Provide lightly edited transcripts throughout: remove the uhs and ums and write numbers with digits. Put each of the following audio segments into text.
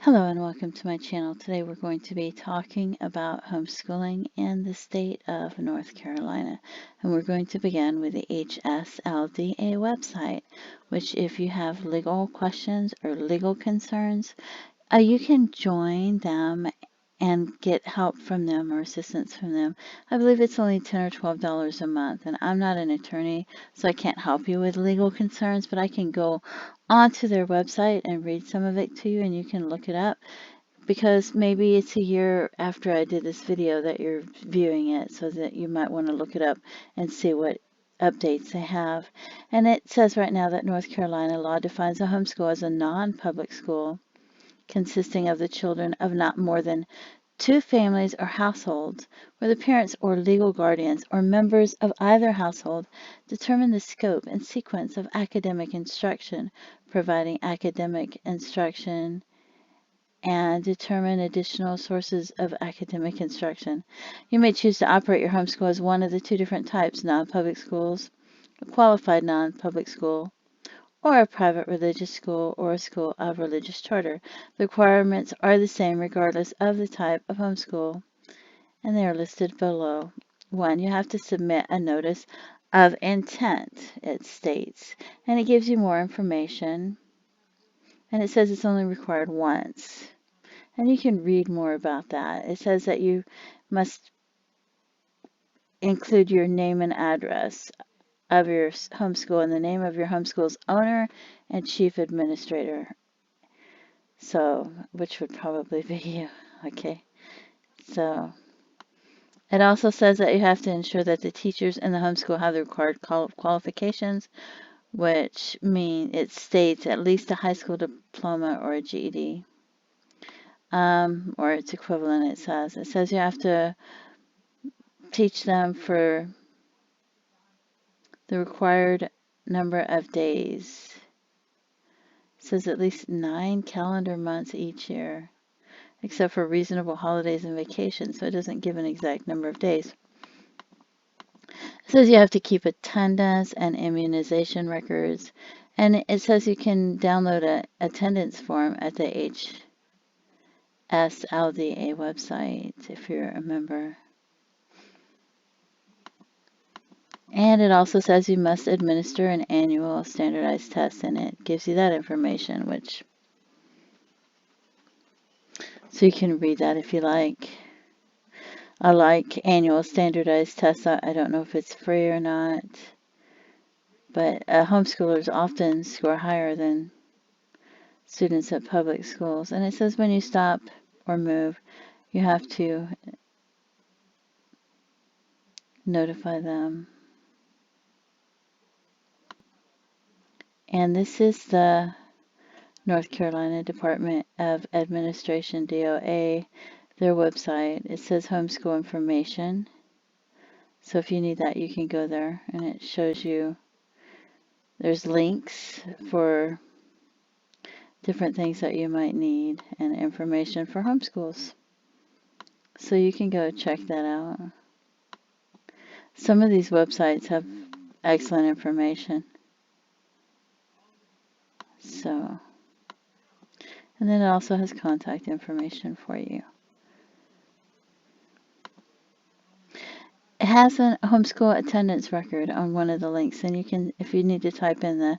Hello and welcome to my channel. Today we're going to be talking about homeschooling in the state of North Carolina. And we're going to begin with the HSLDA website, which if you have legal questions or legal concerns, you can join them and get help from them or assistance from them. I believe it's only $10 or $12 a month, and I'm not an attorney, so I can't help you with legal concerns, but I can go onto their website and read some of it to you, and you can look it up, because maybe it's a year after I did this video that you're viewing it, so that you might want to look it up and see what updates they have. And it says right now that North Carolina law defines a homeschool as a non-public school consisting of the children of not more than two families or households where the parents or legal guardians or members of either household determine the scope and sequence of academic instruction, providing academic instruction, and determine additional sources of academic instruction. You may choose to operate your homeschool as one of the two different types: non-public schools, a qualified non-public school, or a private religious school or a school of religious charter. The requirements are the same regardless of the type of homeschool, and they are listed below. 1. You have to submit a notice of intent, it states, and it gives you more information, and it says it's only required once. And you can read more about that. It says that you must include your name and address of your homeschool and the name of your homeschool's owner and chief administrator. So, which would probably be you. Okay. So, it also says that you have to ensure that the teachers in the homeschool have the required qualifications, which mean it states at least a high school diploma or a GED, or its equivalent. It says you have to teach them for the required number of days. It says at least 9 calendar months each year, except for reasonable holidays and vacations, so it doesn't give an exact number of days. It says you have to keep attendance and immunization records, and it says you can download an attendance form at the HSLDA website if you're a member. And it also says you must administer an annual standardized test, and it gives you that information, so you can read that if you like. I like annual standardized tests. I don't know if it's free or not, but homeschoolers often score higher than students at public schools. And it says when you stop or move, you have to notify them. And this is the North Carolina Department of Administration, DOA, their website. It says homeschool information. So if you need that, you can go there, and it shows you there's links for different things that you might need and information for homeschools. So you can go check that out. Some of these websites have excellent information. So, and then it also has contact information for you. It has a homeschool attendance record on one of the links, and you can, if you need to type in the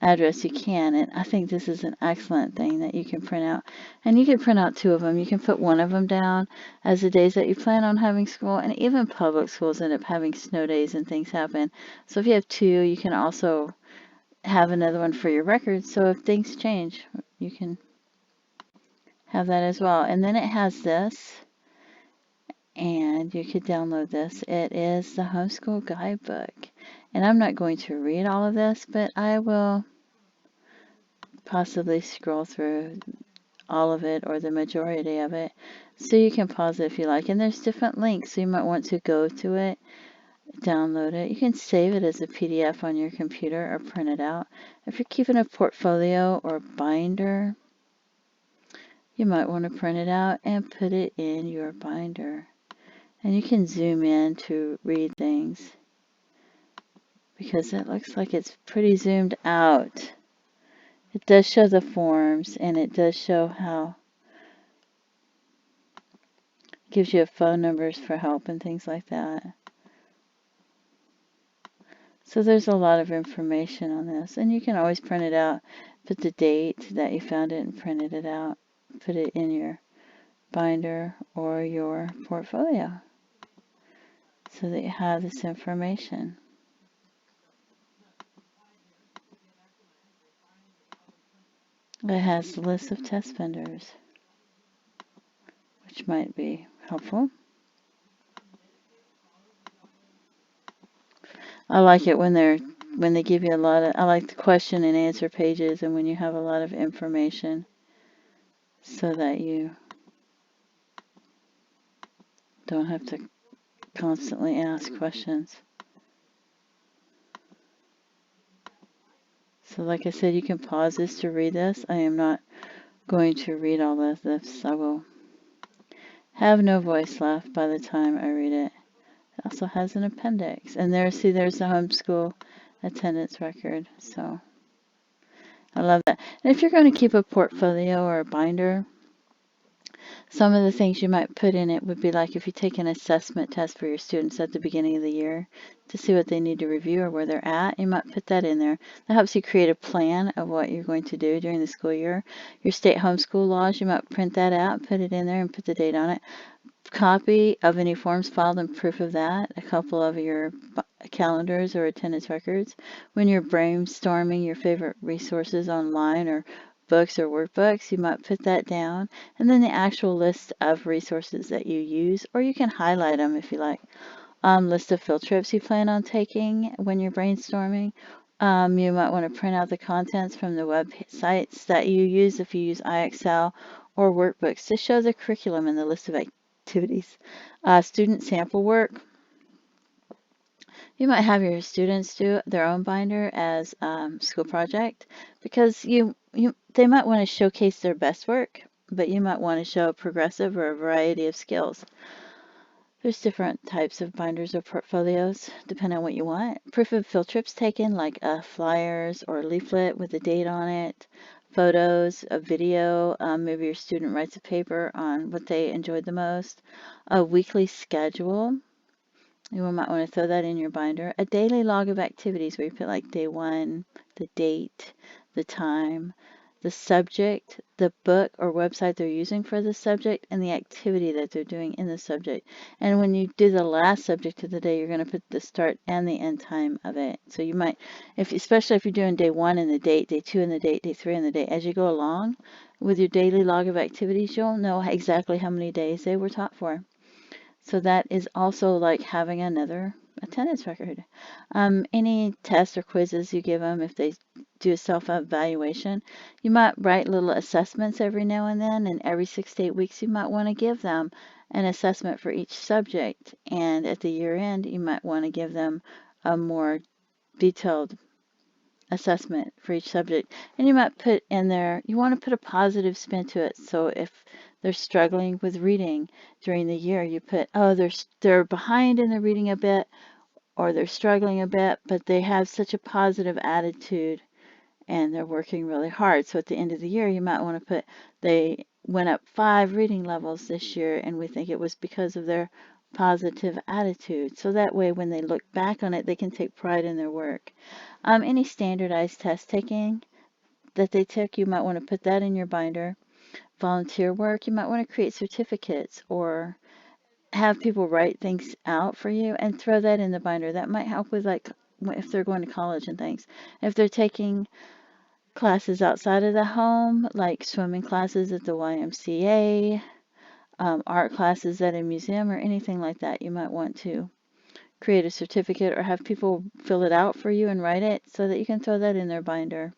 address, you can. And I think this is an excellent thing that you can print out. And you can print out 2 of them. You can put one of them down as the days that you plan on having school, and even public schools end up having snow days and things happen. So if you have 2, you can also have another one for your records. So if things change, you can have that as well. And then it has this, and you could download this. It is the Homeschool Guidebook. And I'm not going to read all of this, but I will possibly scroll through all of it or the majority of it, so you can pause it if you like. And there's different links, so you might want to go to it, download it. You can save it as a PDF on your computer or print it out. If you're keeping a portfolio or binder, you might want to print it out and put it in your binder. And you can zoom in to read things, because it looks like it's pretty zoomed out. It does show the forms, and it does show how Gives you phone numbers for help and things like that. So there's a lot of information on this, and you can always print it out, put the date that you found it and printed it out, put it in your binder or your portfolio so that you have this information. It has a list of test vendors, which might be helpful. I like it when they give you a lot of, I like the question and answer pages and when you have a lot of information so that you don't have to constantly ask questions. So like I said, you can pause this to read this. I am not going to read all of this. I will have no voice left by the time I read it. It also has an appendix. And there's the homeschool attendance record. So I love that. And if you're going to keep a portfolio or a binder, some of the things you might put in it would be like if you take an assessment test for your students at the beginning of the year to see what they need to review or where they're at, you might put that in there. That helps you create a plan of what you're going to do during the school year. Your state homeschool laws, you might print that out, put it in there, and put the date on it. Copy of any forms filed and proof of that, a couple of your calendars or attendance records. When you're brainstorming your favorite resources online or books or workbooks, you might put that down, and then the actual list of resources that you use, or you can highlight them if you like. List of field trips you plan on taking when you're brainstorming. You might want to print out the contents from the websites that you use if you use iExcel or workbooks to show the curriculum and the list of activities. Student sample work. You might have your students do their own binder as school project because they might want to showcase their best work, but you might want to show a progressive or a variety of skills. There's different types of binders or portfolios, depending on what you want. Proof of field trips taken, like flyers or a leaflet with a date on it, photos, a video, maybe your student writes a paper on what they enjoyed the most, a weekly schedule. You might want to throw that in your binder. A daily log of activities where you put like day 1, the date, the time, the subject, the book or website they're using for the subject, and the activity that they're doing in the subject. And when you do the last subject of the day, you're going to put the start and the end time of it. So you might, especially if you're doing day 1 and the date, day 2 and the date, day 3 and the date, as you go along with your daily log of activities, you'll know exactly how many days they were taught for. So that is also like having another attendance record. Any tests or quizzes you give them, if they do a self-evaluation, you might write little assessments every now and then, and every 6 to 8 weeks you might want to give them an assessment for each subject. And at the year end, you might want to give them a more detailed assessment for each subject. And you might put in there, you want to put a positive spin to it. So if they're struggling with reading during the year, you put, oh, they're behind in their reading a bit, or they're struggling a bit, but they have such a positive attitude and they're working really hard. So at the end of the year, you might want to put, they went up 5 reading levels this year, and we think it was because of their positive attitude. So that way, when they look back on it, they can take pride in their work. Any standardized test taking that they took, you might want to put that in your binder. Volunteer work, you might want to create certificates or have people write things out for you and throw that in the binder. That might help with like if they're going to college and things. If they're taking classes outside of the home, like swimming classes at the YMCA, art classes at a museum or anything like that, you might want to create a certificate or have people fill it out for you and write it so that you can throw that in their binder.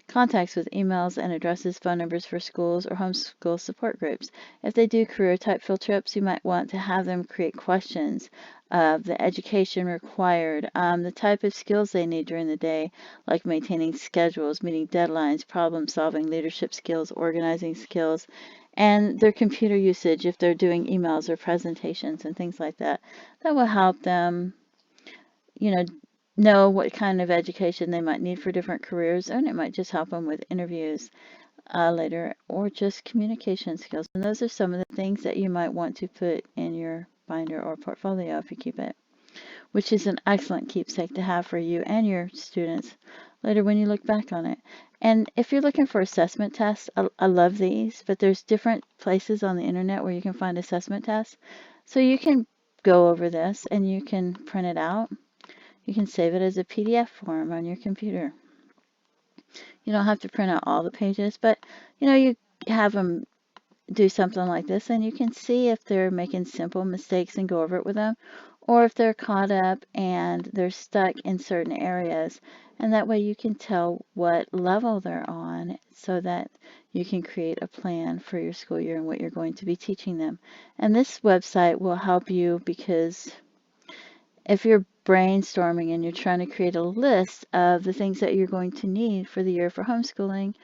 Contacts with emails and addresses, phone numbers for schools or homeschool support groups. If they do career type field trips, you might want to have them create questions of the education required, the type of skills they need during the day, like maintaining schedules, meeting deadlines, problem solving, leadership skills, organizing skills, and their computer usage if they're doing emails or presentations and things like that. That will help them, know what kind of education they might need for different careers, and it might just help them with interviews. later, or just communication skills. And those are some of the things that you might want to put in your binder or portfolio if you keep it, which is an excellent keepsake to have for you and your students later when you look back on it. And if you're looking for assessment tests, I love these, but there's different places on the internet where you can find assessment tests. So you can go over this and you can print it out. You can save it as a PDF form on your computer. You don't have to print out all the pages, but you have them do something like this and you can see if they're making simple mistakes and go over it with them, or if they're caught up and they're stuck in certain areas. And that way you can tell what level they're on so that you can create a plan for your school year and what you're going to be teaching them. And this website will help you because if you're brainstorming and you're trying to create a list of the things that you're going to need for the year for homeschooling,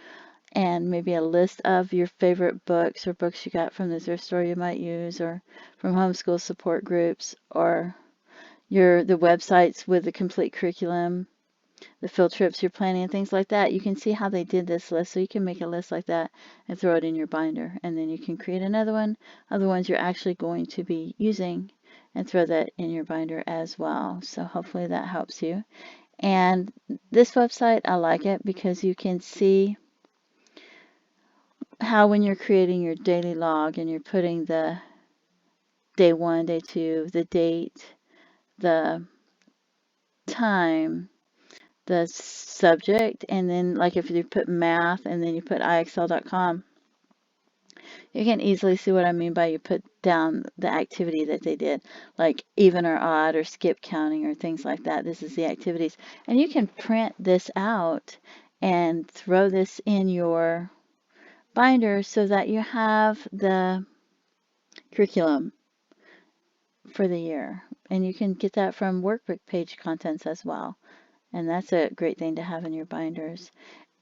and maybe a list of your favorite books or books you got from the thrift store you might use, or from homeschool support groups, or the websites with the complete curriculum, the field trips you're planning, and things like that. You can see how they did this list, so you can make a list like that and throw it in your binder, and then you can create another one of the ones you're actually going to be using and throw that in your binder as well. So hopefully that helps you. And this website, I like it because you can see how when you're creating your daily log and you're putting the day 1, day 2, the date, the time, the subject, and then like if you put math and then you put ixl.com, you can easily see what I mean by you put down the activity that they did, like even or odd or skip counting or things like that. This is the activities. And you can print this out and throw this in your binder so that you have the curriculum for the year. And you can get that from workbook page contents as well. And that's a great thing to have in your binders.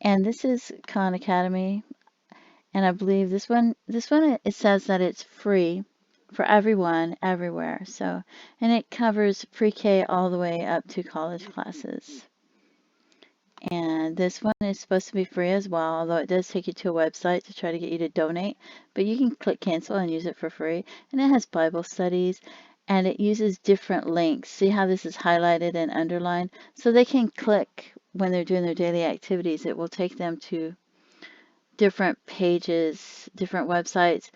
And this is Khan Academy. And I believe this one it says that it's free for everyone, everywhere. So, and it covers pre-K all the way up to college classes. And this one is supposed to be free as well, although it does take you to a website to try to get you to donate. But you can click cancel and use it for free. And it has Bible studies and it uses different links. See how this is highlighted and underlined? So they can click when they're doing their daily activities. It will take them to different pages, different websites,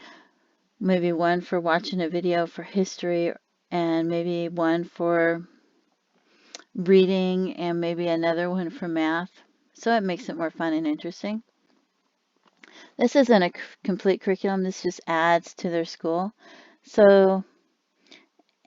maybe one for watching a video for history and maybe one for reading and maybe another one for math. So it makes it more fun and interesting. This isn't a complete curriculum. This just adds to their school. So,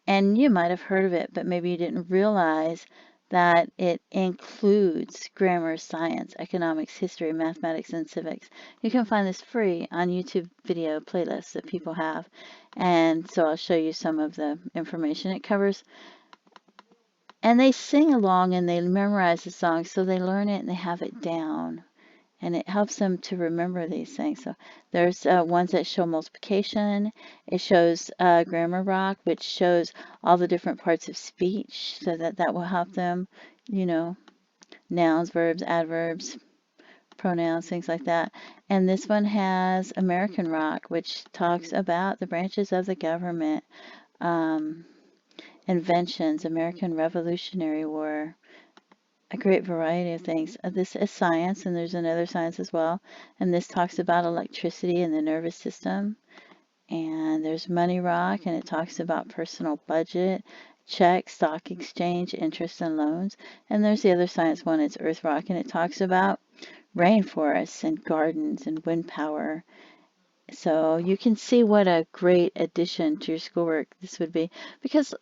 and you might have heard of it, but maybe you didn't realize that it includes grammar, science, economics, history, mathematics, and civics. You can find this free on YouTube video playlists that people have. And so I'll show you some of the information it covers. And they sing along and they memorize the song, so they learn it and they have it down. And it helps them to remember these things. So there's ones that show multiplication. It shows Grammar Rock, which shows all the different parts of speech, so that will help them, nouns, verbs, adverbs, pronouns, things like that. And this one has American Rock, which talks about the branches of the government, inventions, American Revolutionary War, a great variety of things. This is science, and there's another science as well. And this talks about electricity and the nervous system. And there's Money Rock, and it talks about personal budget, check, stock exchange, interest, and loans. And there's the other science one, it's Earth Rock, and it talks about rainforests and gardens and wind power. So you can see what a great addition to your schoolwork this would be, because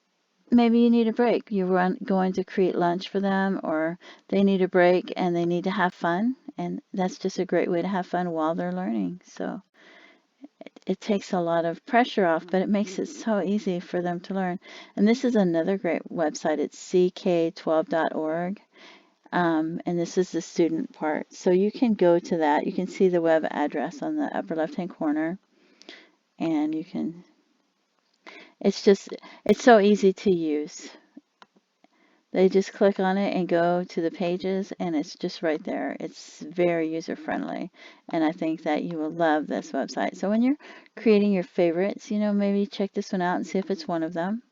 maybe you need a break. You're going to create lunch for them, or they need a break and they need to have fun. And that's just a great way to have fun while they're learning. So it takes a lot of pressure off, but it makes it so easy for them to learn. And this is another great website. It's ck12.org. And this is the student part. So you can go to that. You can see the web address on the upper left-hand corner. And you can, it's so easy to use. They just click on it and go to the pages, and it's just right there. It's very user-friendly, and I think that you will love this website. So when you're creating your favorites, maybe check this one out and see if it's one of them.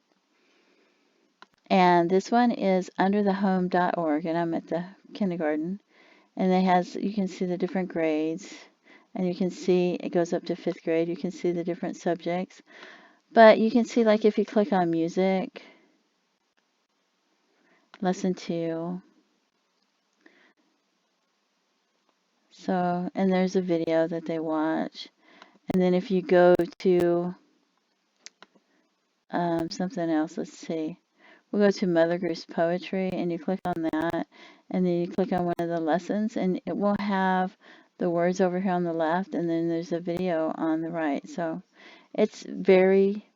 And this one is underthehome.org, and I'm at the kindergarten. And you can see the different grades, and you can see it goes up to 5th grade. You can see the different subjects. But you can see, like, if you click on music, lesson 2. So, and there's a video that they watch. And then if you go to something else, let's see. We'll go to Mother Goose Poetry, and you click on that, and then you click on one of the lessons, and it will have the words over here on the left, and then there's a video on the right. So it's very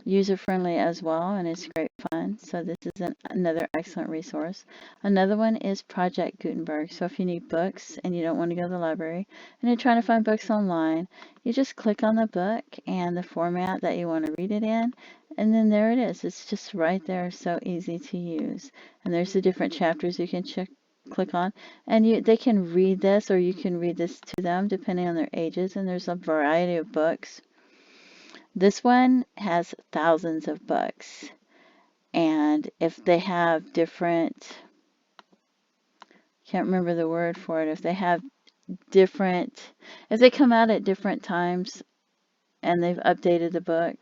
user-friendly as well, and it's great fun. So this is another excellent resource. Another one is Project Gutenberg. So if you need books and you don't want to go to the library and you're trying to find books online, you just click on the book and the format that you want to read it in, and then there it is. It's just right there, so easy to use. And there's the different chapters you can click on, and they can read this, or you can read this to them depending on their ages, and there's a variety of books. This one has thousands of books, and if they have different, can't remember the word for it, if they come out at different times and they've updated the book,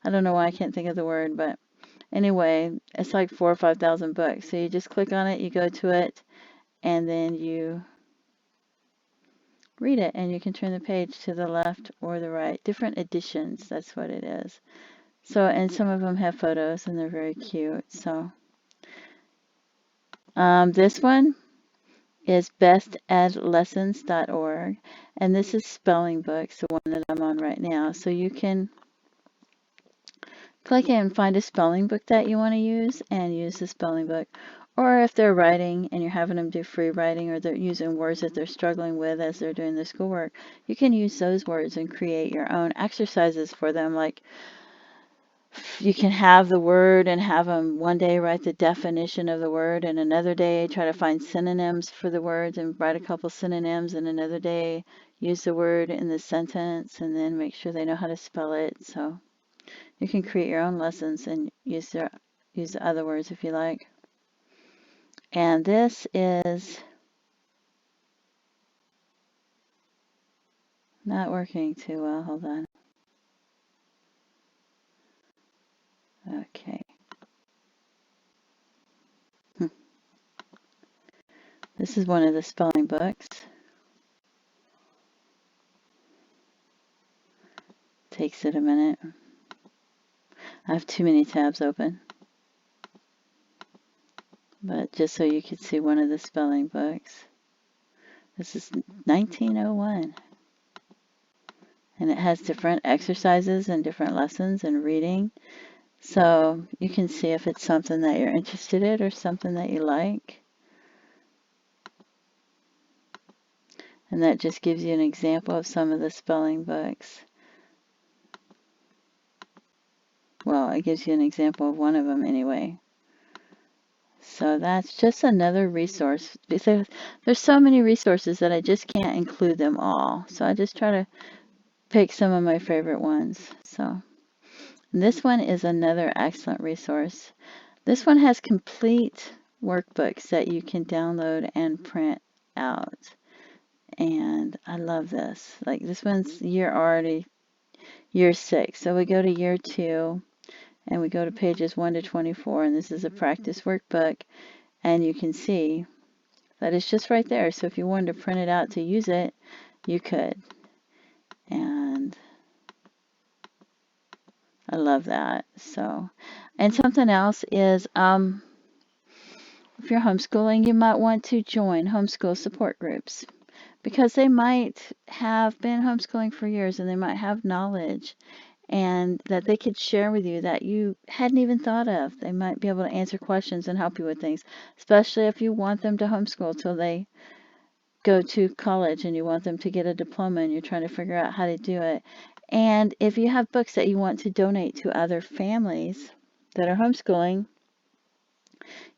I don't know why I can't think of the word, but anyway, it's like 4,000 or 5,000 books. So you just click on it, you go to it, and then you read it, and you can turn the page to the left or the right. Different editions, that's what it is. So, and some of them have photos, and they're very cute. So, this one is bestedlessons.org, and this is spelling books, the one that I'm on right now. So you can click and find a spelling book that you want to use, and use the spelling book. Or if they're writing and you're having them do free writing, or they're using words that they're struggling with as they're doing their schoolwork, you can use those words and create your own exercises for them. Like, you can have the word and have them one day write the definition of the word, and another day try to find synonyms for the words and write a couple synonyms, and another day use the word in the sentence, and then make sure they know how to spell it. So you can create your own lessons and use the other words if you like. And this is not working too well. Hold on. Okay. This is one of the spelling books. Takes it a minute. I have too many tabs open. But just so you could see one of the spelling books. This is 1901. And it has different exercises and different lessons and reading. So you can see if it's something that you're interested in or something that you like. And that just gives you an example of some of the spelling books. Well, it gives you an example of one of them anyway. So that's just another resource. There's so many resources that I just can't include them all. So I just try to pick some of my favorite ones. So this one is another excellent resource. This one has complete workbooks that you can download and print out. And I love this. Like, this one's year 6. So we go to year 2. And we go to pages 1 to 24, and this is a practice workbook, and you can see that it's just right there. So if you wanted to print it out to use it, you could. And I love that. So, and something else is, if you're homeschooling, you might want to join homeschool support groups, because they might have been homeschooling for years, and they might have knowledge and that they could share with you that you hadn't even thought of. They might be able to answer questions and help you with things, especially if you want them to homeschool till they go to college and you want them to get a diploma and you're trying to figure out how to do it. And if you have books that you want to donate to other families that are homeschooling,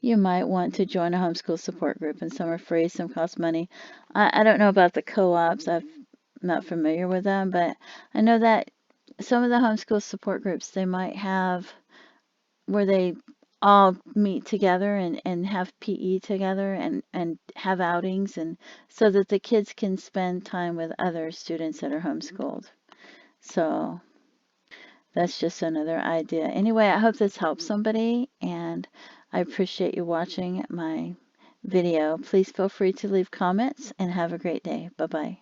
you might want to join a homeschool support group, and some are free, some cost money. I don't know about the co-ops. I'm not familiar with them, but I know that some of the homeschool support groups, they might have where they all meet together and have PE together and have outings, and so that the kids can spend time with other students that are homeschooled. So that's just another idea. Anyway, I hope this helps somebody, and I appreciate you watching my video. Please feel free to leave comments, and have a great day. Bye-bye.